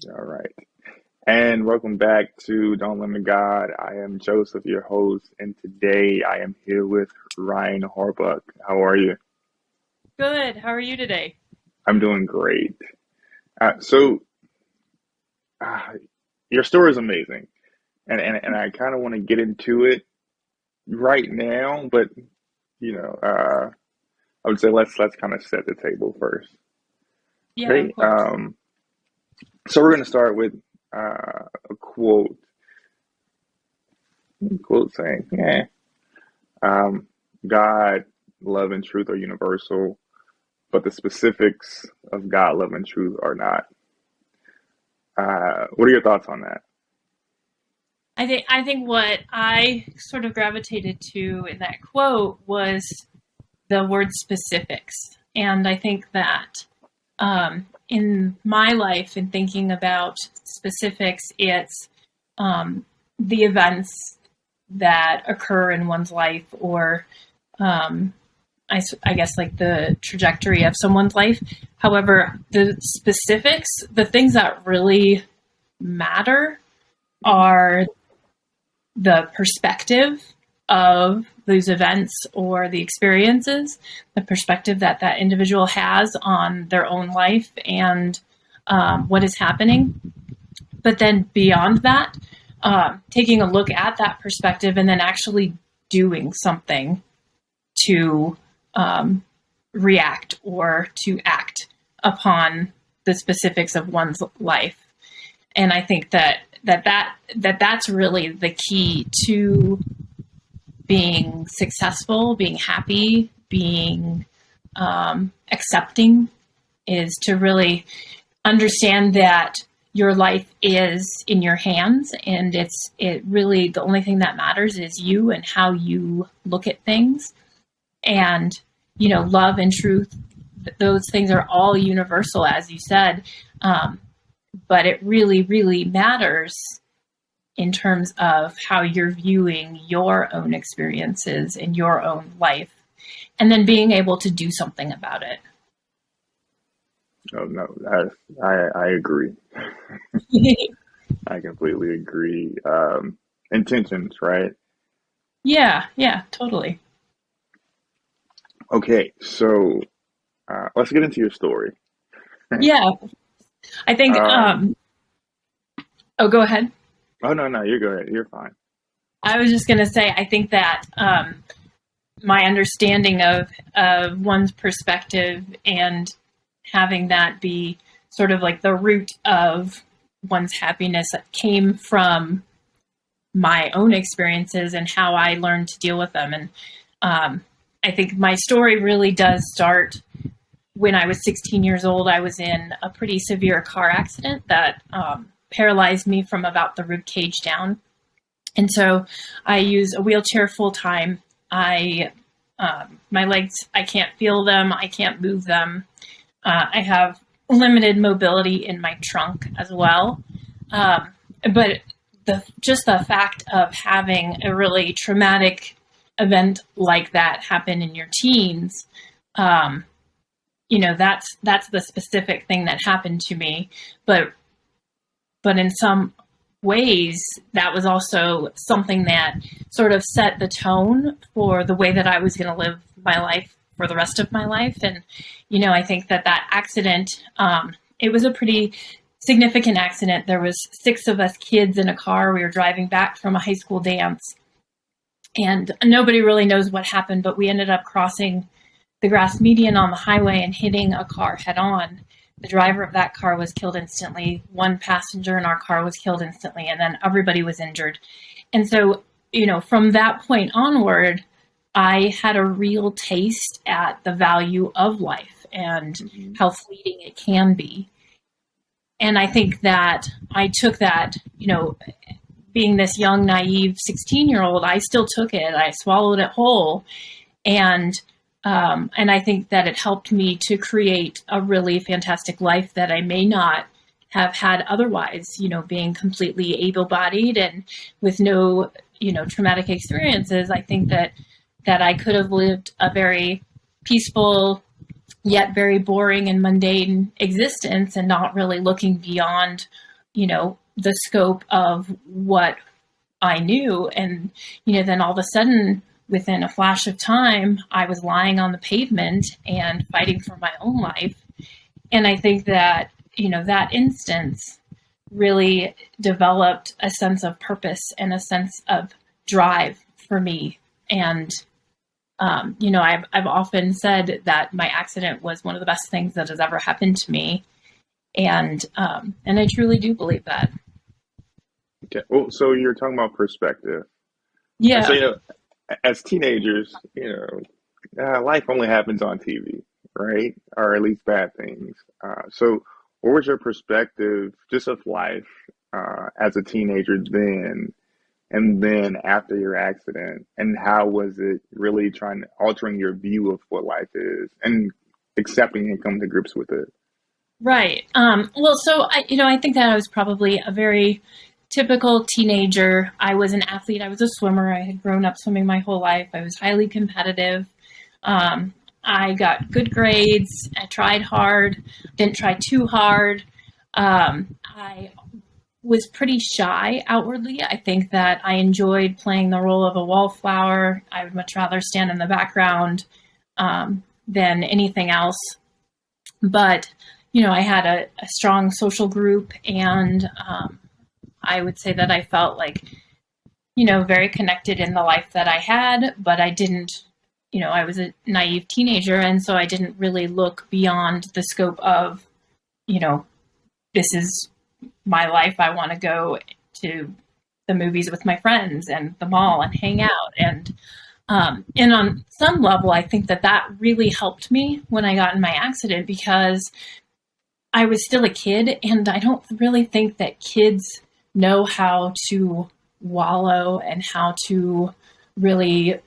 All right. And welcome back to Don't Limit God. I am Joseph, your host, and today I am here with Ryan Harbuck. How are you? Good. How are you today? I'm doing great. So, your story is amazing, and I kind of want to get into it right now, but you know, uh, I would say let's kind of set the table first. Yeah, of Okay. course. So we're going to start with a quote saying, "Yeah, um, God, love, and truth are universal, but the specifics of God, love, and truth are not." What are your thoughts on that? I think what I sort of gravitated to in that quote was the word specifics. And I think that in my life, in thinking about specifics, it's the events that occur in one's life or um, I guess like the trajectory of someone's life. However, the specifics, the things that really matter are the perspective of those events or the experiences, the perspective that that individual has on their own life and what is happening. But then beyond that, taking a look at that perspective and then actually doing something to um, react or to act upon the specifics of one's life. And I think that's really the key to being successful, being happy, being accepting, is to really understand that your life is in your hands, and it really the only thing that matters is you and how you look at things. And love and truth, those things are all universal, as you said. But it really, really matters in terms of how you're viewing your own experiences in your own life, and then being able to do something about it. Oh no, I agree. I completely agree. Intentions, right? Yeah, yeah, totally. Okay, so let's get into your story. Yeah, I think. Um, Oh, go ahead. oh no, no, you're good. You're fine. I was just going to say, I think that my understanding of one's perspective and having that be sort of like the root of one's happiness that came from my own experiences and how I learned to deal with them. And I think my story really does start when I was 16 years old. I was in a pretty severe car accident that paralyzed me from about the rib cage down. And so I use a wheelchair full time. My legs, I can't feel them. I can't move them. I have limited mobility in my trunk as well. But just the fact of having a really traumatic event like that happen in your teens, um, that's the specific thing that happened to me. But in some ways, that was also something that sort of set the tone for the way that I was going to live my life for the rest of my life. And, I think that accident, it was a pretty significant accident. There was 6 of us kids in a car. We were driving back from a high school dance, and nobody really knows what happened, but we ended up crossing the grass median on the highway and hitting a car head on. The driver of that car was killed instantly. One passenger in our car was killed instantly, and then everybody was injured. And so, from that point onward, I had a real taste at the value of life and Hmm. how fleeting it can be. And I think that I took that, being this young, naive 16-year-old, I still took it. I swallowed it whole. And and I think that it helped me to create a really fantastic life that I may not have had otherwise, being completely able bodied and with no, traumatic experiences. I think that I could have lived a very peaceful, yet very boring and mundane existence and not really looking beyond the scope of what I knew. And, then all of a sudden, within a flash of time, I was lying on the pavement and fighting for my own life. And I think that, that instance really developed a sense of purpose and a sense of drive for me. And, I've often said that my accident was one of the best things that has ever happened to me. And I truly do believe that. Okay. Well, so you're talking about perspective. And so, Yeah. as teenagers, life only happens on TV, right? Or at least bad things. So, what was your perspective just of life as a teenager then, and then after your accident, and how was it really trying altering your view of what life is and accepting and coming to grips with it? Right. Well, so I think that I was probably a very typical teenager. I was an athlete. I was a swimmer. I had grown up swimming my whole life. I was highly competitive. I got good grades. I tried hard. Didn't try too hard. I was pretty shy outwardly. I think that I enjoyed playing the role of a wallflower. I would much rather stand in the background than anything else. But I had a strong social group, and I would say that I felt like, very connected in the life that I had, but I didn't, I was a naive teenager. And so I didn't really look beyond the scope of, this is my life. I want to go to the movies with my friends and the mall and hang out. And on some level, I think that that really helped me when I got in my accident, because I was still a kid, and I don't really think that kids know how to wallow and how to really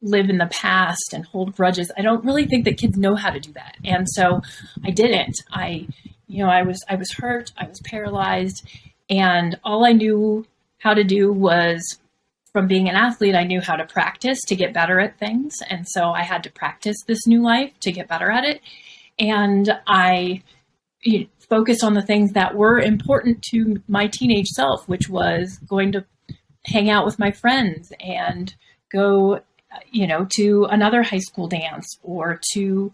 live in the past and hold grudges. I don't really think that kids know how to do that. And so I didn't. I was hurt, I was paralyzed, and all I knew how to do was, from being an athlete, I knew how to practice to get better at things. And so I had to practice this new life to get better at it. And I focused on the things that were important to my teenage self, which was going to hang out with my friends and go, to another high school dance, or to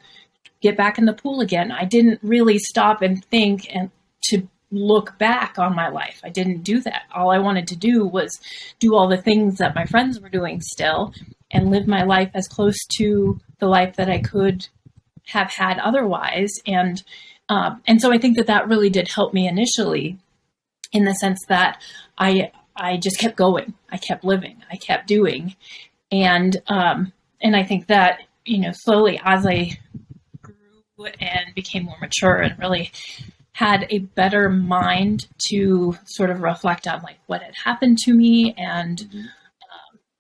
get back in the pool again. I didn't really stop and think and to look back on my life. I didn't do that. All I wanted to do was do all the things that my friends were doing still, and live my life as close to the life that I could have had otherwise. And so I think that that really did help me initially, in the sense that I just kept going. I kept living. I kept doing. And I think that, slowly as I grew and became more mature and really had a better mind to sort of reflect on like what had happened to me, and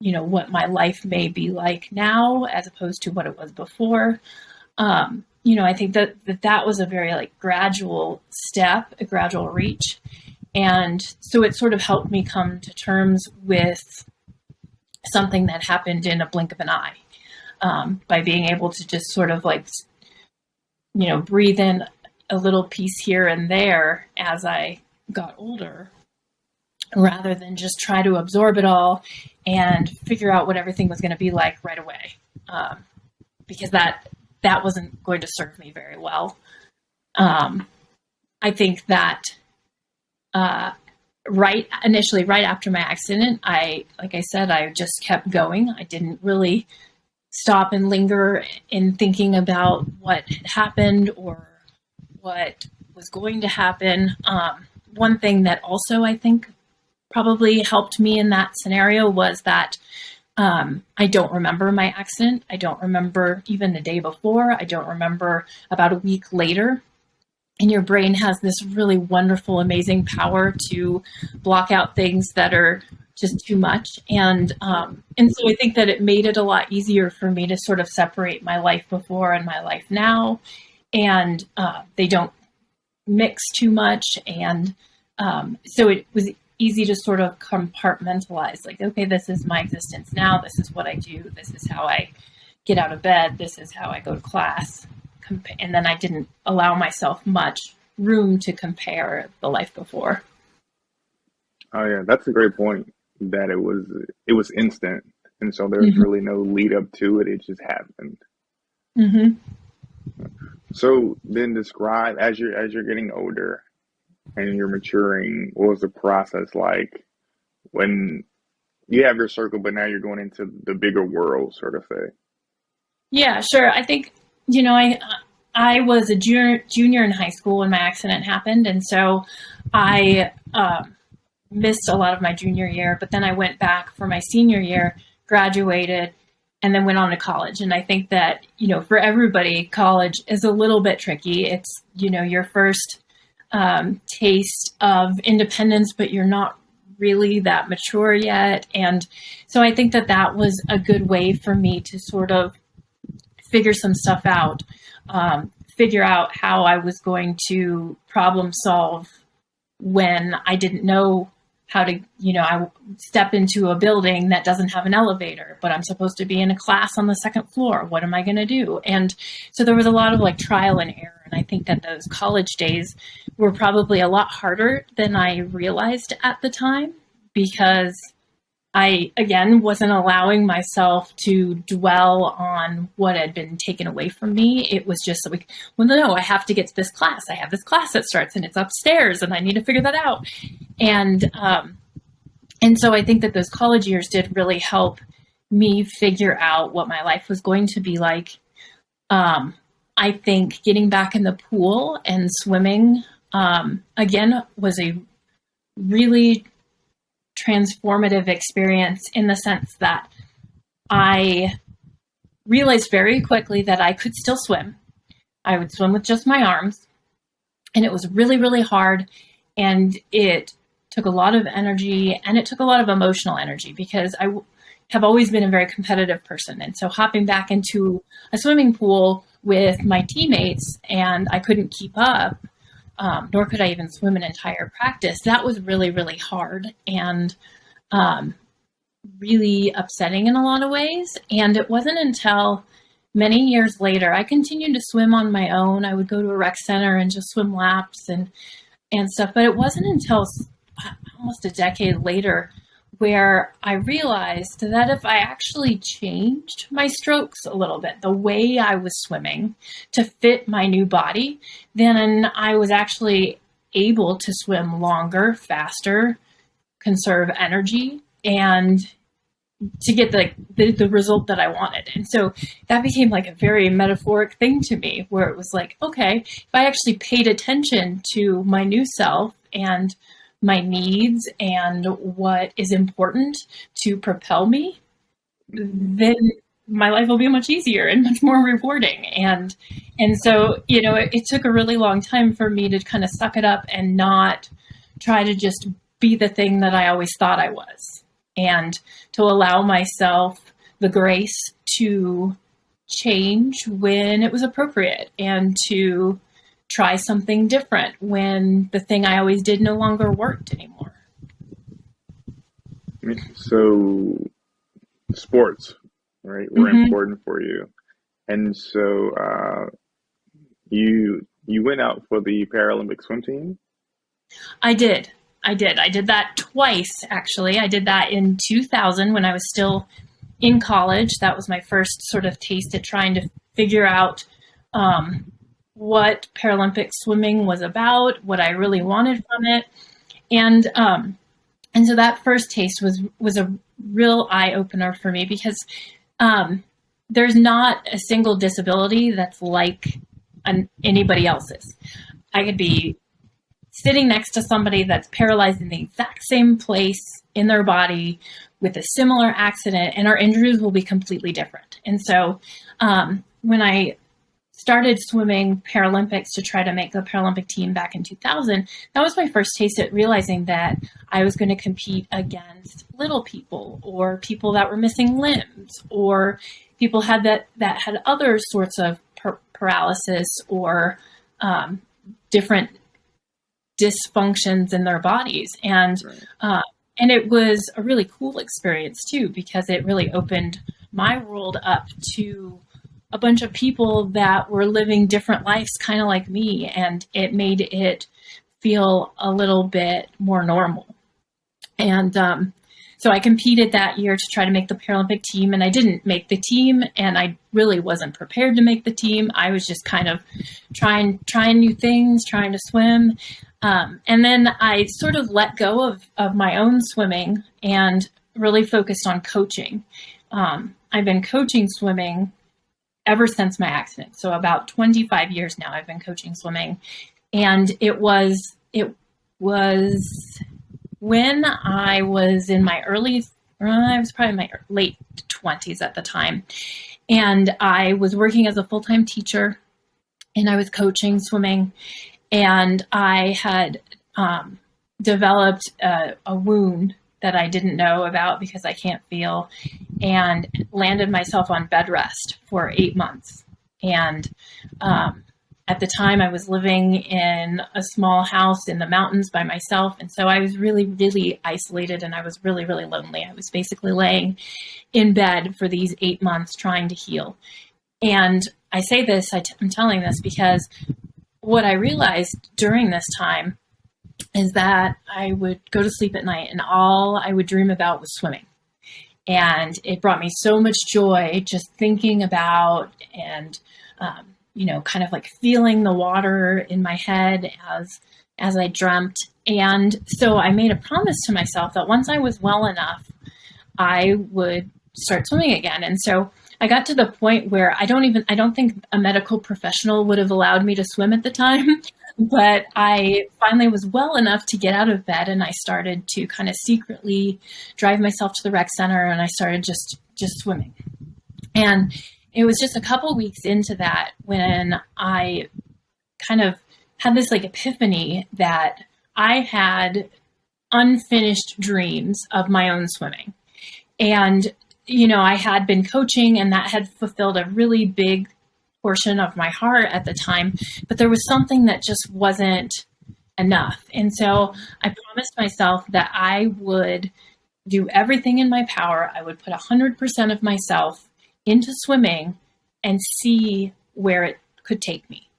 what my life may be like now as opposed to what it was before. I think that was a very like gradual step, a gradual reach. And so it sort of helped me come to terms with something that happened in a blink of an eye, by being able to just sort of like, breathe in a little piece here and there as I got older, rather than just try to absorb it all and figure out what everything was going to be like right away. Because that wasn't going to serve me very well. I think that right after my accident, like I said, I just kept going. I didn't really stop and linger in thinking about what had happened or what was going to happen. One thing that also I think probably helped me in that scenario was that I don't remember my accident. I don't remember even the day before. I don't remember about a week later. And your brain has this really wonderful, amazing power to block out things that are just too much. And so I think that it made it a lot easier for me to sort of separate my life before and my life now. And they don't mix too much. And so it was easy to sort of compartmentalize, like, okay, this is my existence now. This is what I do. This is how I get out of bed. This is how I go to class. And then I didn't allow myself much room to compare the life before. Oh yeah, that's a great point. That it was instant, and so there's Mm-hmm. really no lead up to it. It just happened. Mm-hmm. So then describe as you're getting older and you're maturing, what was the process like when you have your circle, but now you're going into the bigger world, sort of thing? Yeah, sure. I think, I was a junior in high school when my accident happened, and so I missed a lot of my junior year. But then I went back for my senior year, graduated, and then went on to college. And I think that for everybody, college is a little bit tricky. It's your first taste of independence, but you're not really that mature yet. And so I think that that was a good way for me to sort of figure some stuff out, figure out how I was going to problem solve when I didn't know how to, I step into a building that doesn't have an elevator, but I'm supposed to be in a class on the second floor. What am I going to do? And so there was a lot of like trial and error. And I think that those college days were probably a lot harder than I realized at the time, because I, again, wasn't allowing myself to dwell on what had been taken away from me. It was just like, well, no, I have to get to this class. I have this class that starts and it's upstairs and I need to figure that out. And, and so I think that those college years did really help me figure out what my life was going to be like. I think getting back in the pool and swimming, again, was a really transformative experience, in the sense that I realized very quickly that I could still swim. I would swim with just my arms, and it was really, really hard. And it took a lot of energy, and it took a lot of emotional energy, because I have always been a very competitive person. And so hopping back into a swimming pool with my teammates, and I couldn't keep up, nor could I even swim an entire practice. That was really, really hard, and really upsetting in a lot of ways. And it wasn't until many years later, I continued to swim on my own. I would go to a rec center and just swim laps and stuff. But it wasn't until almost a decade later where I realized that if I actually changed my strokes a little bit, the way I was swimming to fit my new body, then I was actually able to swim longer, faster, conserve energy, and to get the result that I wanted. And so that became like a very metaphoric thing to me, where it was like, okay, if I actually paid attention to my new self and my needs and what is important to propel me, then my life will be much easier and much more rewarding. And so, it took a really long time for me to kind of suck it up and not try to just be the thing that I always thought I was, and to allow myself the grace to change when it was appropriate, and to try something different when the thing I always did no longer worked anymore. So sports, right, were Mm-hmm. important for you, and so you went out for the Paralympic swim team. I did. I did that twice, actually. I did that in 2000 when I was still in college. That was my first sort of taste at trying to figure out what Paralympic swimming was about, what I really wanted from it. And so that first taste was a real eye opener for me, because there's not a single disability that's like anybody else's. I could be sitting next to somebody that's paralyzed in the exact same place in their body with a similar accident, and our injuries will be completely different. And so when I started swimming Paralympics to try to make the Paralympic team back in 2000, that was my first taste at realizing that I was going to compete against little people, or people that were missing limbs, or people that had other sorts of paralysis, or different dysfunctions in their bodies. And it was a really cool experience too, because it really opened my world up to a bunch of people that were living different lives, kind of like me, and it made it feel a little bit more normal. And so I competed that year to try to make the Paralympic team, and I didn't make the team, and I really wasn't prepared to make the team. I was just kind of trying new things, trying to swim. And then I sort of let go of my own swimming and really focused on coaching. I've been coaching swimming ever since my accident. So about 25 years now I've been coaching swimming. And it was when I was in my I was probably in my late 20s at the time. And I was working as a full-time teacher, and I was coaching swimming. And I had developed a wound that I didn't know about because I can't feel, and landed myself on bed rest for 8 months. And at the time I was living in a small house in the mountains by myself. And so I was really, really isolated, and I was really, really lonely. I was basically laying in bed for these 8 months trying to heal. And I say this, I'm telling this because what I realized during this time is that I would go to sleep at night and all I would dream about was swimming. And it brought me so much joy just thinking about and, kind of like feeling the water in my head as I dreamt. And so I made a promise to myself that once I was well enough, I would start swimming again. And so I got to the point where I don't think a medical professional would have allowed me to swim at the time, but I finally was well enough to get out of bed, and I started to kind of secretly drive myself to the rec center, and I started just swimming. And it was just a couple weeks into that when I kind of had this like epiphany that I had unfinished dreams of my own swimming. And I had been coaching, and that had fulfilled a really big portion of my heart at the time, but there was something that just wasn't enough. And so I promised myself that I would do everything in my power. I would put 100% of myself into swimming and see where it could take me.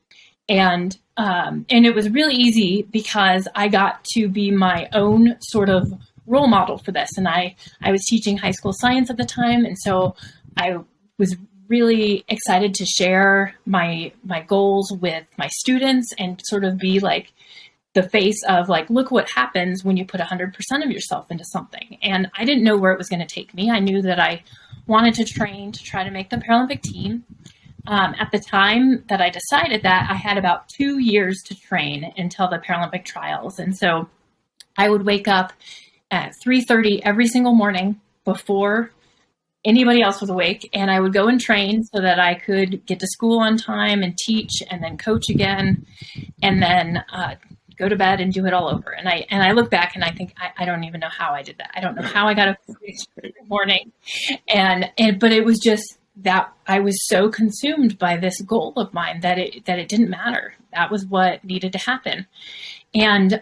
And it was really easy because I got to be my own sort of role model for this. And I was teaching high school science at the time. And so I was really excited to share my goals with my students and sort of be like the face of like, look what happens when you put 100% of yourself into something. And I didn't know where it was going to take me. I knew that I wanted to train to try to make the Paralympic team. At the time that I decided that, I had about 2 years to train until the Paralympic trials. And so I would wake up at 3:30 every single morning before anybody else was awake, and I would go and train so that I could get to school on time and teach and then coach again, and then go to bed and do it all over. And I look back and I think I don't even know how I did that. I don't know how I got up every morning, but it was just that I was so consumed by this goal of mine that it didn't matter. That was what needed to happen. And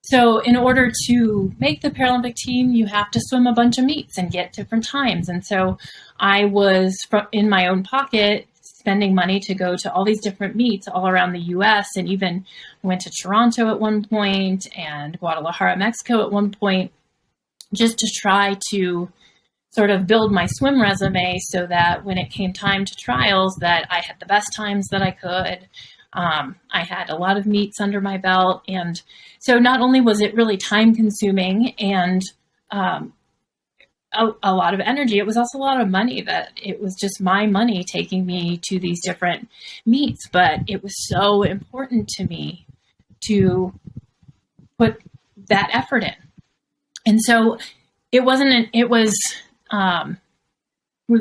so in order to make the Paralympic team, you have to swim a bunch of meets and get different times. And so I was in my own pocket spending money to go to all these different meets all around the US, and even went to Toronto at one point and Guadalajara, Mexico at one point, just to try to sort of build my swim resume so that when it came time to trials that I had the best times that I could. I had a lot of meets under my belt. And so not only was it really time consuming and a lot of energy, it was also a lot of money. That it was just my money taking me to these different meets. But it was so important to me to put that effort in. And so we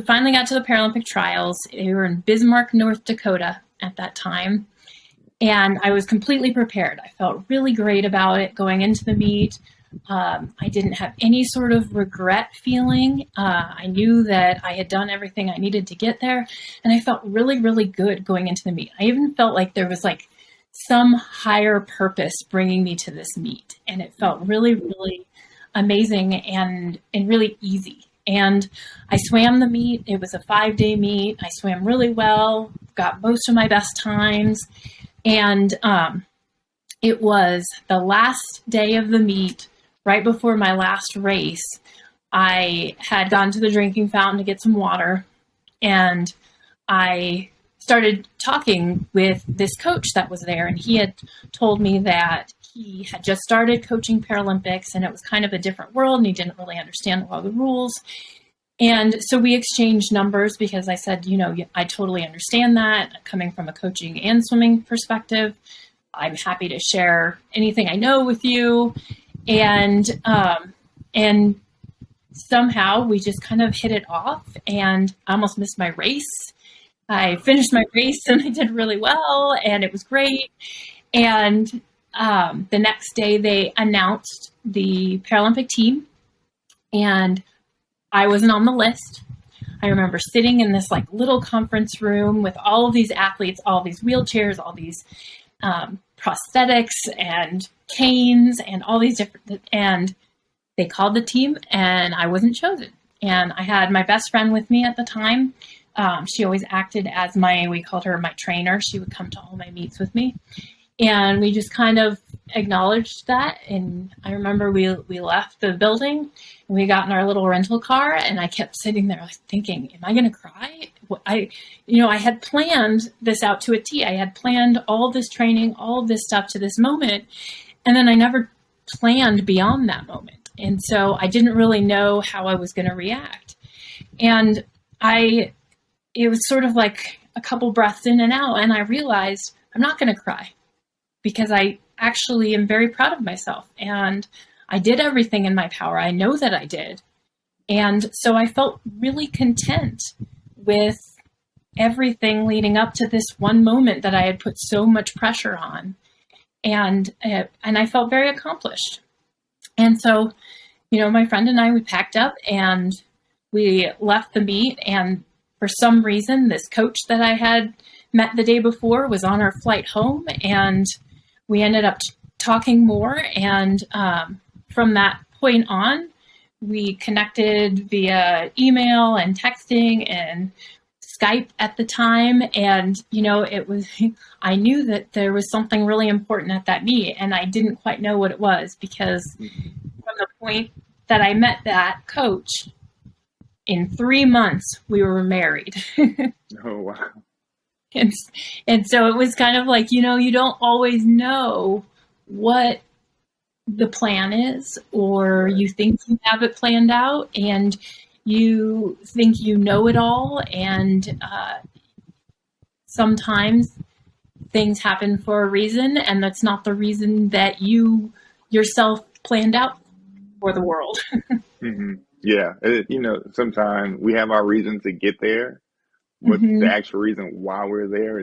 finally got to the Paralympic trials. They were in Bismarck, North Dakota at that time. And I was completely prepared. I felt really great about it going into the meet. I didn't have any sort of regret feeling. I knew that I had done everything I needed to get there. And I felt really, really good going into the meet. I even felt like there was like some higher purpose bringing me to this meet. And it felt really, really amazing and really easy. And I swam the meet. It was a 5-day meet. I swam really well, got most of my best times. And it was the last day of the meet, right before my last race. I had gone to the drinking fountain to get some water, and I started talking with this coach that was there, and he had told me that he had just started coaching Paralympics, and it was kind of a different world, and he didn't really understand a lot of the rules. And so we exchanged numbers because I said, I totally understand that coming from a coaching and swimming perspective. I'm happy to share anything I know with you. And somehow we just kind of hit it off, and I almost missed my race. I finished my race and I did really well, and it was great. And the next day they announced the Paralympic team, and I wasn't on the list. I remember sitting in this like little conference room with all of these athletes, all these wheelchairs, all these prosthetics and canes and all these different, and they called the team and I wasn't chosen. And I had my best friend with me at the time. She always acted as we called her my trainer. She would come to all my meets with me. And we just kind of acknowledged that. And I remember we left the building and we got in our little rental car, and I kept sitting there thinking, am I going to cry? I had planned this out to a T. I had planned all this training, all of this stuff to this moment. And then I never planned beyond that moment. And so I didn't really know how I was going to react. And it was sort of like a couple breaths in and out. And I realized I'm not going to cry, because I actually am very proud of myself, and I did everything in my power. I know that I did. And so I felt really content with everything leading up to this one moment that I had put so much pressure on. And I felt very accomplished. And so, my friend and I, we packed up and we left the meet. And for some reason, this coach that I had met the day before was on our flight home, and we ended up talking more. And from that point on, we connected via email and texting and Skype at the time. And, I knew that there was something really important at that meet, and I didn't quite know what it was, because from the point that I met that coach, in 3 months, we were married. Oh, wow. And so it was kind of like, you don't always know what the plan is, or you think you have it planned out, and you think you know it all. And sometimes things happen for a reason, and that's not the reason that you yourself planned out for the world. Mm-hmm. Yeah. Sometimes we have our reasons to get there, but Mm-hmm. the actual reason why we're there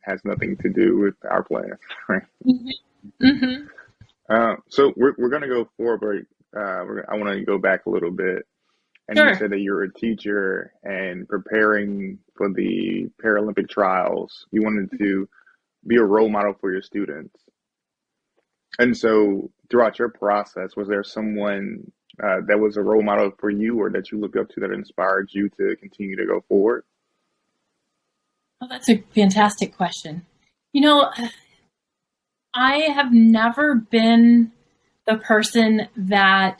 has nothing to do with our plan, right? Mm-hmm. Mm-hmm. So we're going to go forward. I want to go back a little bit. And you Sure. said that you're a teacher and preparing for the Paralympic trials. You wanted to be a role model for your students. And so throughout your process, was there someone that was a role model for you, or that you look up to, that inspired you to continue to go forward? Oh, that's a fantastic question. I have never been the person that,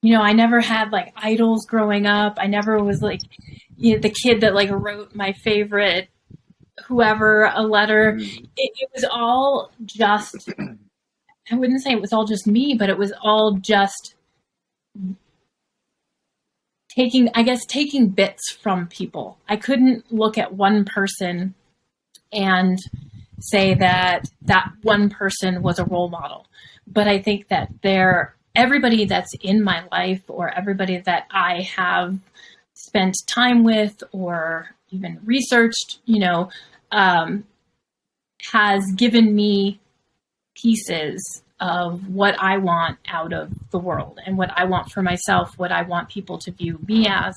I never had like idols growing up. I never was like, the kid that like wrote my favorite whoever a letter. It was all just, I wouldn't say it was all just me, but it was all just taking bits from people. I couldn't look at one person and say that one person was a role model. But I think that everybody that's in my life, or everybody that I have spent time with or even researched, has given me pieces of what I want out of the world, and what I want for myself, what I want people to view me as.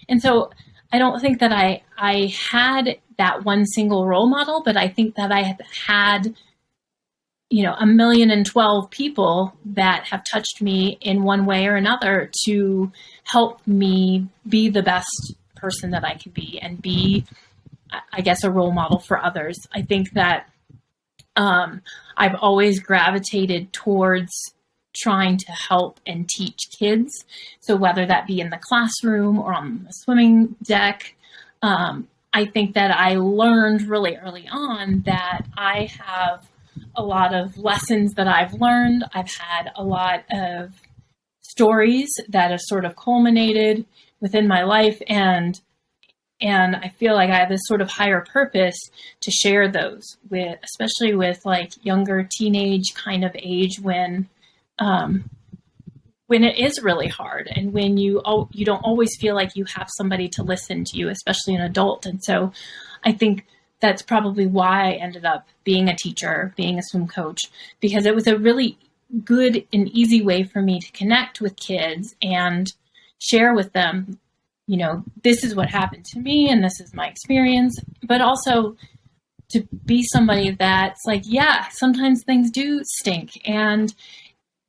And so I don't think that I had that one single role model, but I think that I have had, 1,012,000 people that have touched me in one way or another to help me be the best person that I can be and be, I guess, a role model for others. I think that I've always gravitated towards trying to help and teach kids. So whether that be in the classroom or on the swimming deck, I think that I learned really early on that I have a lot of lessons that I've learned. I've had a lot of stories that have sort of culminated within my life, and I feel like I have this sort of higher purpose to share those with, especially with like younger teenage kind of age when it is really hard and when you don't always feel like you have somebody to listen to you, especially an adult. And so I think that's probably why I ended up being a teacher, being a swim coach, because it was a really good and easy way for me to connect with kids and share with them, this is what happened to me and this is my experience, but also to be somebody that's like, yeah, sometimes things do stink and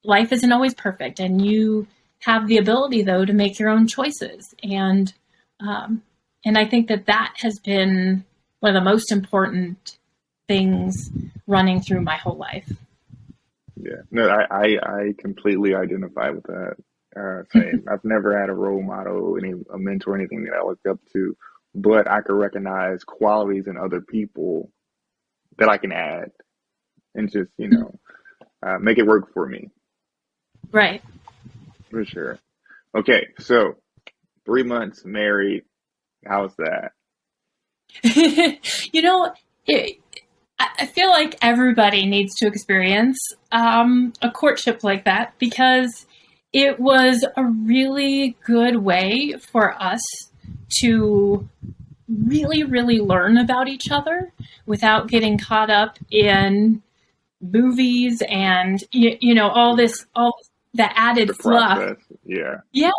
life isn't always perfect, and you have the ability though to make your own choices. And I think that has been one of the most important things running through my whole life. Yeah, no, I completely identify with that. Same. I've never had a role model, a mentor, anything that I looked up to, but I could recognize qualities in other people that I can add and just, make it work for me. Right. For sure. Okay, so 3 months married. How's that? I feel like everybody needs to experience a courtship like that, because it was a really good way for us to really, really learn about each other without getting caught up in movies and all the added fluff. Process. Yeah. Yeah,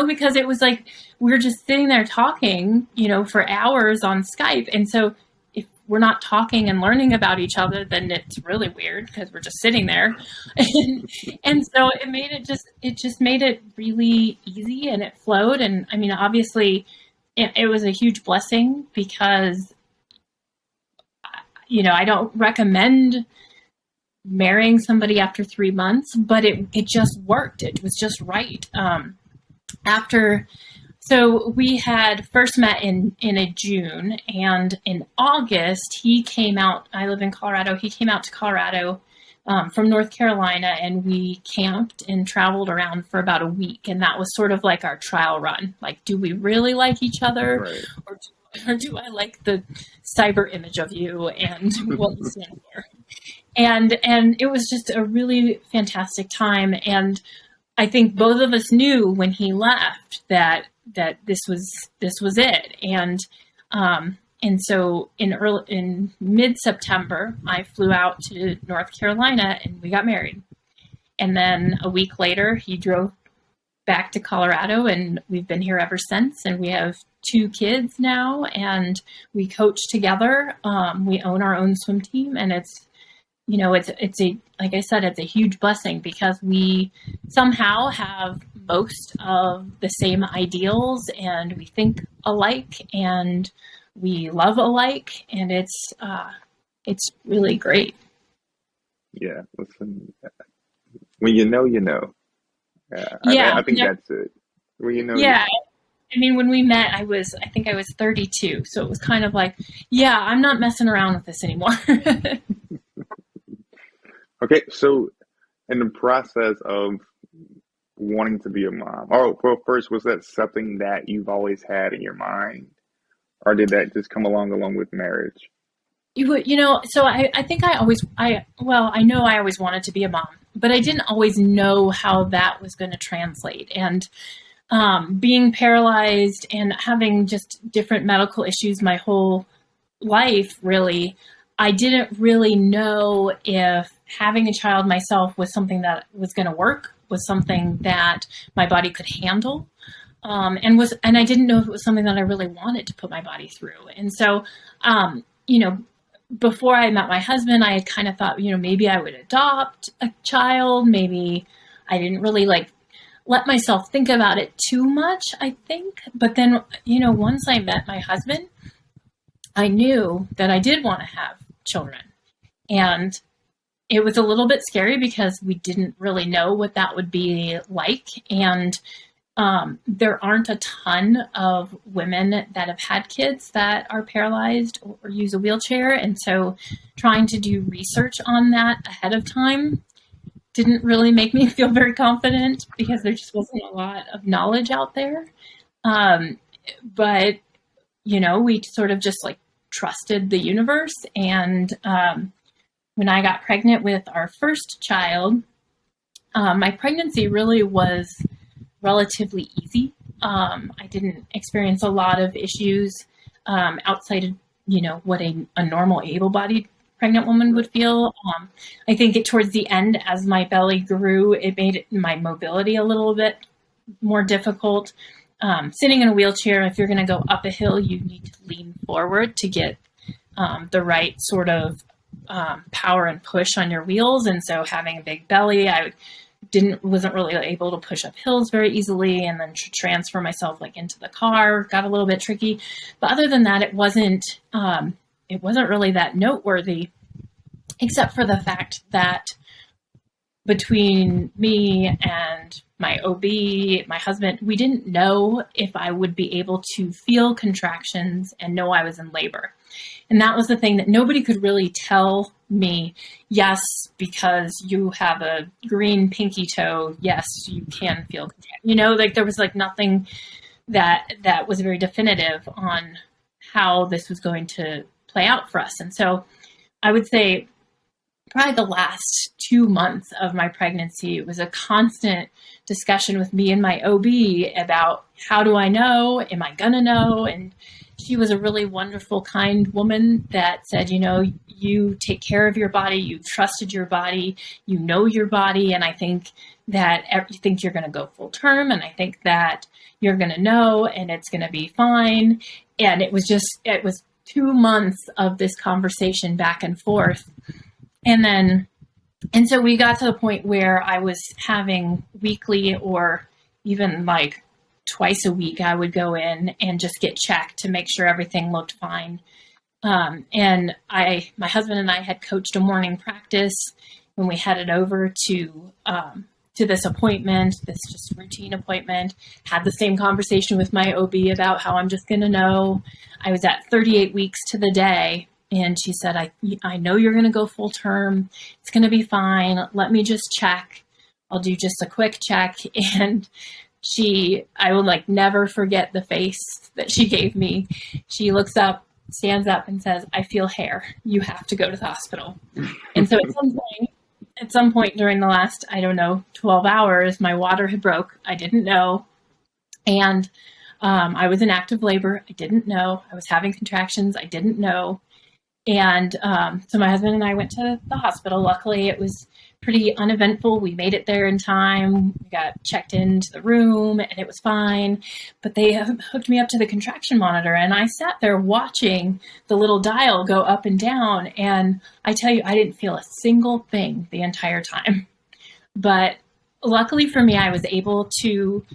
because it was like we were just sitting there talking, for hours on Skype, and so if we're not talking and learning about each other, then it's really weird because we're just sitting there, and so it just made it really easy and it flowed, and I mean, obviously, it was a huge blessing because, I don't recommend marrying somebody after 3 months, but it just worked. It was just right. So we had first met in a June, and in August he came out. I live in Colorado. He came out to Colorado from North Carolina, and we camped and traveled around for about a week. And that was sort of like our trial run. Like, do we really like each other? Right. Or do I like the cyber image of you and what you stand for? And it was just a really fantastic time. And I think both of us knew when he left that this was it. And so in mid-September, I flew out to North Carolina and we got married. And then a week later, he drove back to Colorado, and we've been here ever since. And we have 2 kids now, and we coach together. We own our own swim team, and it's like I said, it's a huge blessing because we somehow have most of the same ideals, and we think alike, and we love alike, and it's really great. Yeah, listen, when you know, you know. Yeah, I think that's it. When you know, yeah. I mean, when we met, I think I was 32, so it was kind of like, yeah, I'm not messing around with this anymore. Okay, so in the process of wanting to be a mom, well, first, was that something that you've always had in your mind, or did that just come along with marriage? So I think I know I always wanted to be a mom, but I didn't always know how that was going to translate. And being paralyzed and having just different medical issues my whole life, really, I didn't really know if having a child myself was something that was going to work, was something that my body could handle. And I didn't know if it was something that I really wanted to put my body through. And so, before I met my husband, I had kind of thought, maybe I would adopt a child. Maybe I didn't really like let myself think about it too much, I think. But then, once I met my husband, I knew that I did want to have children. And it was a little bit scary because we didn't really know what that would be like. And there aren't a ton of women that have had kids that are paralyzed or use a wheelchair. And so trying to do research on that ahead of time didn't really make me feel very confident because there just wasn't a lot of knowledge out there. But, we sort of just like trusted the universe. And when I got pregnant with our first child, my pregnancy really was relatively easy. I didn't experience a lot of issues outside of, what a normal able-bodied pregnant woman would feel. I think towards the end, as my belly grew, it made my mobility a little bit more difficult. Sitting in a wheelchair, if you're going to go up a hill, you need to lean forward to get the right sort of power and push on your wheels. And so having a big belly, wasn't really able to push up hills very easily, and then transfer myself like into the car got a little bit tricky. But other than that, it wasn't really that noteworthy, except for the fact that between me and my OB, my husband, we didn't know if I would be able to feel contractions and know I was in labor. And that was the thing that nobody could really tell me, yes, because you have a green pinky toe, yes, you can feel contractions. Like there was like nothing that was very definitive on how this was going to play out for us. And so I would say probably the last 2 months of my pregnancy, it was a constant discussion with me and my OB about how do I know? Am I gonna know? And she was a really wonderful, kind woman that said, you take care of your body, you trusted your body, you know your body, and I think that you think you're going to go full term, and I think that you're going to know, and it's going to be fine. And it was 2 months of this conversation back and forth. And so we got to the point where I was having weekly or even like twice a week, I would go in and just get checked to make sure everything looked fine. And my husband and I had coached a morning practice when we headed over to this appointment, this just routine appointment, had the same conversation with my OB about how I'm just going to know. I was at 38 weeks to the day. And she said, I know you're going to go full term. It's going to be fine. Let me just check. I'll do just a quick check. And I will like never forget the face that she gave me. She looks up, stands up and says, I feel hair. You have to go to the hospital. And so at some point during the last, 12 hours, my water had broke. I didn't know. And I was in active labor. I didn't know. I was having contractions. I didn't know. And so my husband and I went to the hospital. Luckily, it was pretty uneventful. We made it there in time. We got checked into the room and it was fine. But they hooked me up to the contraction monitor. And I sat there watching the little dial go up and down. And I tell you, I didn't feel a single thing the entire time. But luckily for me, I was able to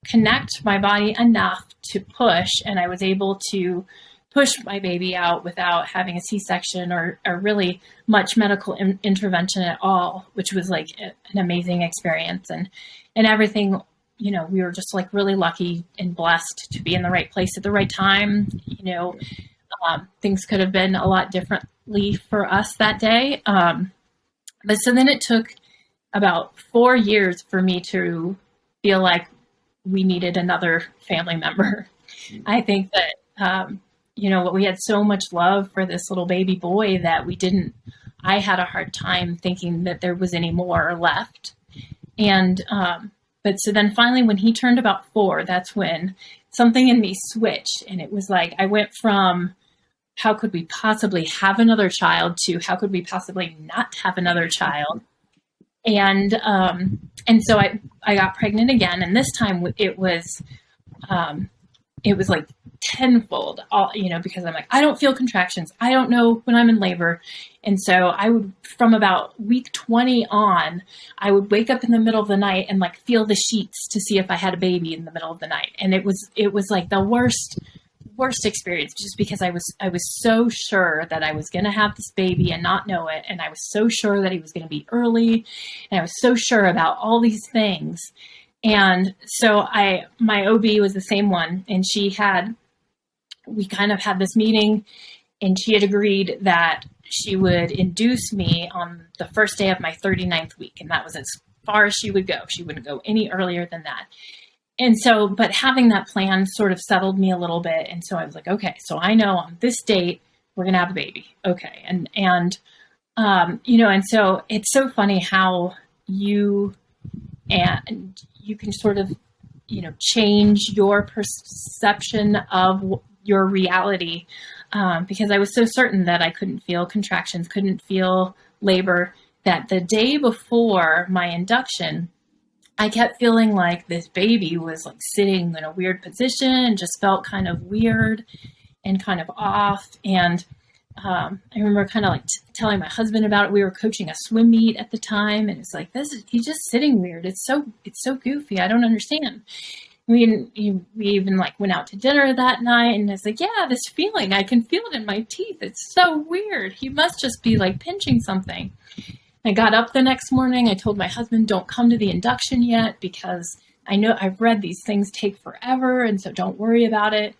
connect my body enough to push. And I was able to push my baby out without having a C-section or really much medical intervention at all, which was like an amazing experience. And everything, we were just like really lucky and blessed to be in the right place at the right time. Things could have been a lot differently for us that day. But so then it took about 4 years for me to feel like we needed another family member. I think that, we had so much love for this little baby boy that I had a hard time thinking that there was any more left. And, but so then finally when he turned about 4, that's when something in me switched. And it was like, I went from how could we possibly have another child to how could we possibly not have another child? And so I got pregnant again. And this time it it was like tenfold, all, because I'm like, I don't feel contractions. I don't know when I'm in labor. And so I would, from about week 20 on, I would wake up in the middle of the night and like feel the sheets to see if I had a baby in the middle of the night. And it was like the worst experience, just because I was so sure that I was going to have this baby and not know it. And I was so sure that he was going to be early. And I was so sure about all these things. And so my OB was the same one, and we kind of had this meeting, and she had agreed that she would induce me on the first day of my 39th week. And that was as far as she would go. She wouldn't go any earlier than that. And so, but having that plan sort of settled me a little bit. And so I was like, okay, so I know on this date, we're going to have a baby. Okay. And so it's so funny how you can sort of, change your perception of your reality. Because I was so certain that I couldn't feel contractions, couldn't feel labor, that the day before my induction, I kept feeling like this baby was like sitting in a weird position and just felt kind of weird and kind of off. And I remember kind of like telling my husband about it. We were coaching a swim meet at the time, and it's like, he's just sitting weird. It's so goofy. I don't understand. We even like went out to dinner that night, and it's like, yeah, this feeling, I can feel it in my teeth. It's so weird. He must just be like pinching something. I got up the next morning. I told my husband, don't come to the induction yet, because I know I've read these things take forever. And so don't worry about it.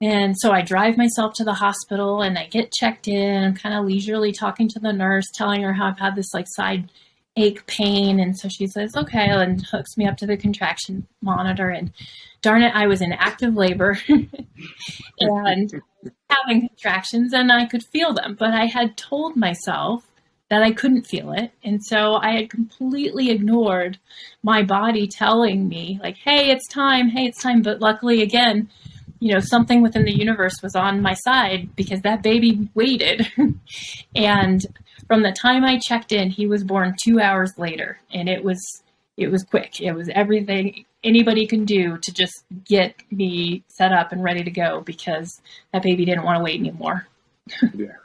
And so I drive myself to the hospital, and I get checked in. I'm kind of leisurely talking to the nurse, telling her how I've had this like side ache pain. And so she says, okay, and hooks me up to the contraction monitor. And darn it, I was in active labor and having contractions, and I could feel them, but I had told myself that I couldn't feel it. And so I had completely ignored my body telling me like, hey, it's time. But luckily, again, something within the universe was on my side, because that baby waited. And from the time I checked in, he was born 2 hours later, and it was quick. It was everything anybody can do to just get me set up and ready to go, because that baby didn't want to wait anymore. Yeah.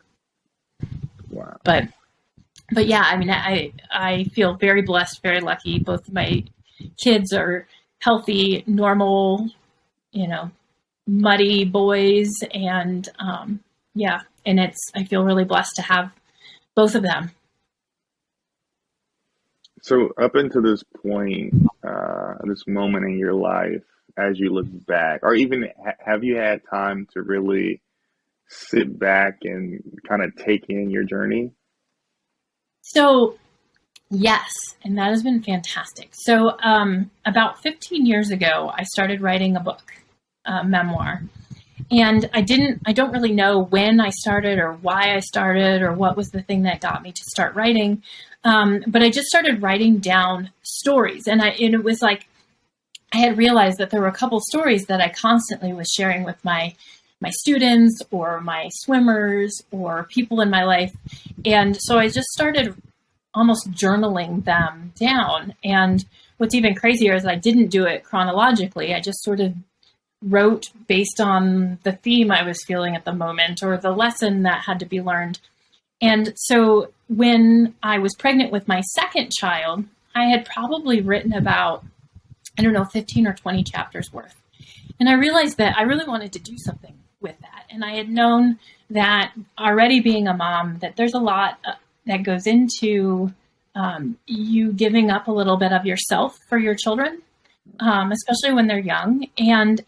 Wow. But yeah, I mean, I feel very blessed, very lucky. Both of my kids are healthy, normal, muddy boys. And and I feel really blessed to have both of them. So up until this point, this moment in your life, as you look back, or even have you had time to really sit back and kind of take in your journey? So yes, and that has been fantastic. So about 15 years ago, I started writing a book, memoir. And I don't really know when I started or why I started or what was the thing that got me to start writing. But I just started writing down stories. And it was like, I had realized that there were a couple stories that I constantly was sharing with my students or my swimmers or people in my life. And so I just started almost journaling them down. And what's even crazier is I didn't do it chronologically. I just sort of wrote based on the theme I was feeling at the moment or the lesson that had to be learned. And so when I was pregnant with my second child, I had probably written about, 15 or 20 chapters worth. And I realized that I really wanted to do something with that. And I had known that already being a mom, that there's a lot that goes into you giving up a little bit of yourself for your children, especially when they're young. And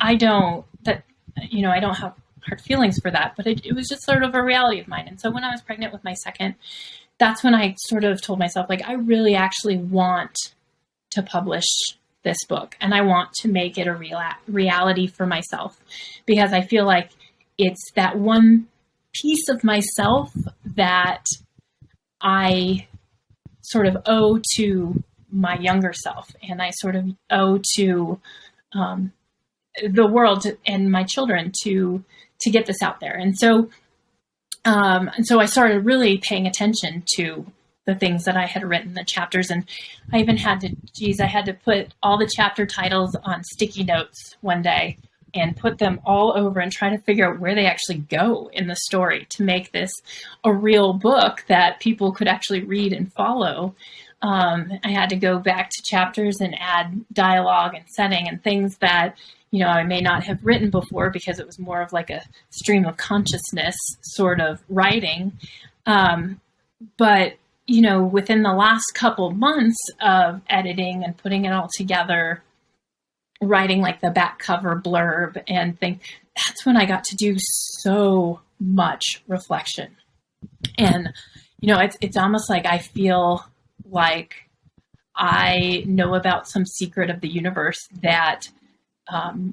I don't have hard feelings for that, but it was just sort of a reality of mine. And so when I was pregnant with my second, that's when I sort of told myself, like, I really actually want to publish this book, and I want to make it a reality for myself, because I feel like it's that one piece of myself that I sort of owe to my younger self, and I sort of owe to the world and my children to get this out there. And so I started really paying attention to the things that I had written, the chapters. And I even had to put all the chapter titles on sticky notes one day and put them all over and try to figure out where they actually go in the story to make this a real book that people could actually read and follow. I had to go back to chapters and add dialogue and setting and things that, I may not have written before because it was more of like a stream of consciousness sort of writing. But, within the last couple months of editing and putting it all together, writing like the back cover blurb and that's when I got to do so much reflection. And, it's almost like I feel like I know about some secret of the universe that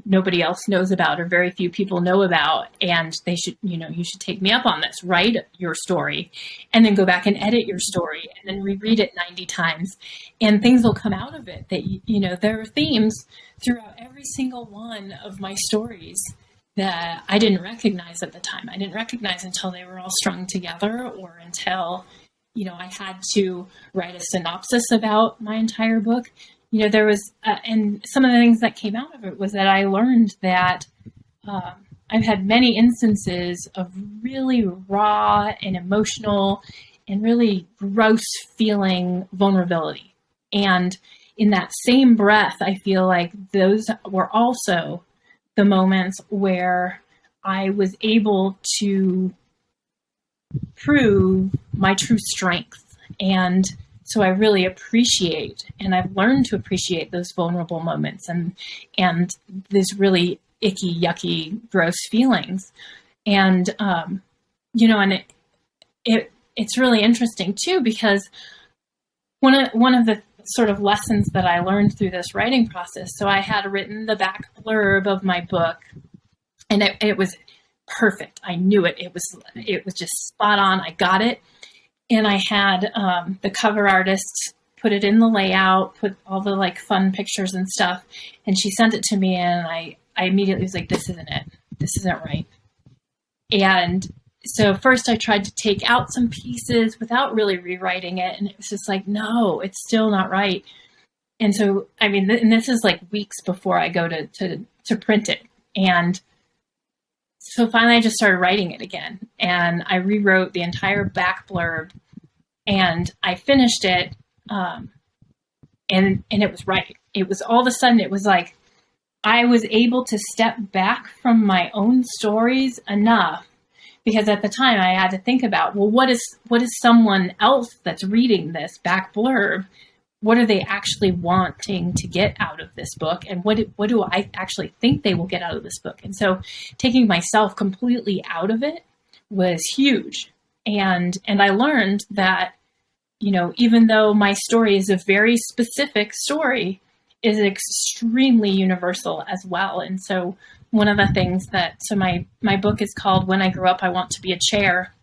nobody else knows about, or very few people know about, and they should, you should take me up on this. Write your story and then go back and edit your story and then reread it 90 times, and things will come out of it that, there are themes throughout every single one of my stories that I didn't recognize at the time. I didn't recognize until they were all strung together, or until, I had to write a synopsis about my entire book. There was, and some of the things that came out of it was that I learned that I've had many instances of really raw and emotional and really gross feeling vulnerability. And in that same breath, I feel like those were also the moments where I was able to prove my true strength. And so I really appreciate, and I've learned to appreciate those vulnerable moments and this really icky, yucky, gross feelings. And, and it's really interesting too, because one of the sort of lessons that I learned through this writing process. So I had written the back blurb of my book, and it was perfect. I knew it. It was just spot on. I got it. And I had the cover artist put it in the layout, put all the like fun pictures and stuff. And she sent it to me, and I immediately was like, this isn't it. This isn't right. And so first I tried to take out some pieces without really rewriting it. And it was just like, no, it's still not right. And so, and this is like weeks before I go to print it. And so finally I just started writing it again, and I rewrote the entire back blurb, and I finished it. And it was right. It was all of a sudden, it was like, I was able to step back from my own stories enough, because at the time I had to think about, well, what is someone else that's reading this back blurb? What are they actually wanting to get out of this book? And what do I actually think they will get out of this book? And so taking myself completely out of it was huge. And I learned that, even though my story is a very specific story, is extremely universal as well. And so one of the things so my book is called When I Grow Up, I Want to Be a Chair.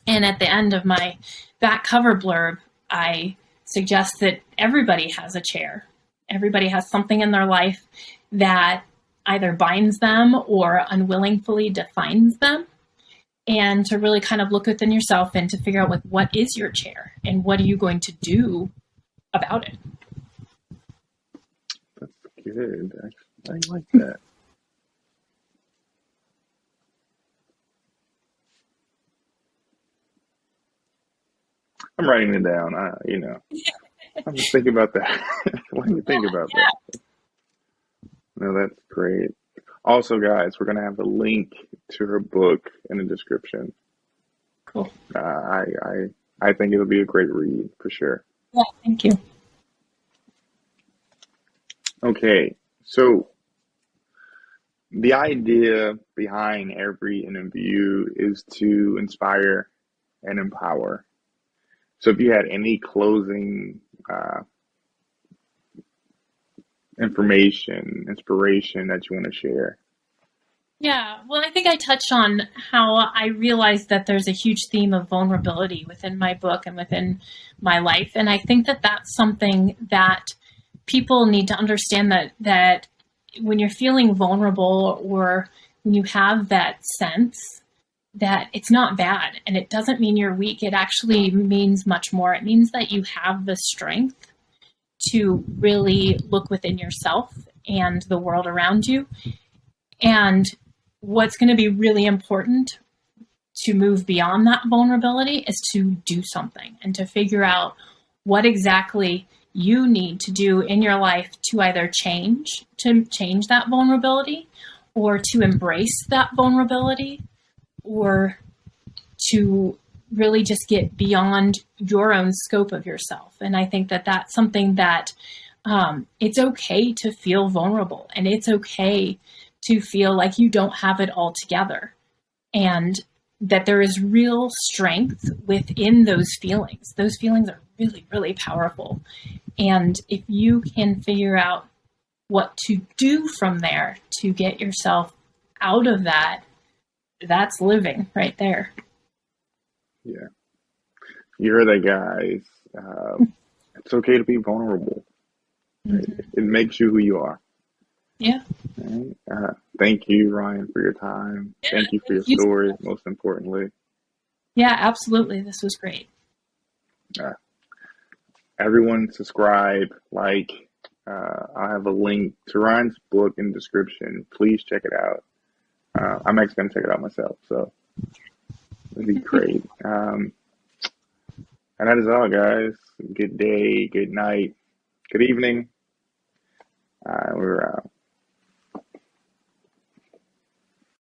And at the end of my back cover blurb, I suggest that everybody has a chair. Everybody has something in their life that either binds them or unwillingly defines them. And to really kind of look within yourself and to figure out, like, what is your chair and what are you going to do about it? That's good. I like that. I'm writing it down. I'm just thinking about that. What do you think about that? No, that's great. Also, guys, we're going to have the link to her book in the description. Cool. I think it'll be a great read for sure. Yeah, thank you. Okay, so the idea behind every interview is to inspire and empower. So if you had any closing information, inspiration that you want to share. Yeah, well, I think I touched on how I realized that there's a huge theme of vulnerability within my book and within my life. And I think that that's something that people need to understand, that when you're feeling vulnerable, or when you have that sense that it's not bad, and it doesn't mean you're weak. It actually means much more. It means that you have the strength to really look within yourself and the world around you. And what's going to be really important to move beyond that vulnerability is to do something and to figure out what exactly you need to do in your life to either change that vulnerability, or to embrace that vulnerability, or to really just get beyond your own scope of yourself. And I think that that's something that it's okay to feel vulnerable, and it's okay to feel like you don't have it all together, and that there is real strength within those feelings. Those feelings are really, really powerful. And if you can figure out what to do from there to get yourself out of that, that's living right there. Yeah. You heard that, guys. It's okay to be vulnerable. Right? Mm-hmm. It makes you who you are. Yeah. Right? Thank you, Ryan, for your time. Yeah. Thank you for your Thank you so story, much. most importantly. Yeah, absolutely. This was great. Uh, Everyone subscribe, like. I'll have a link to Ryan's book in the description. Please check it out. I'm actually going to check it out myself, so it'd be great. And that is all, guys. Good day, good night, good evening. We're out.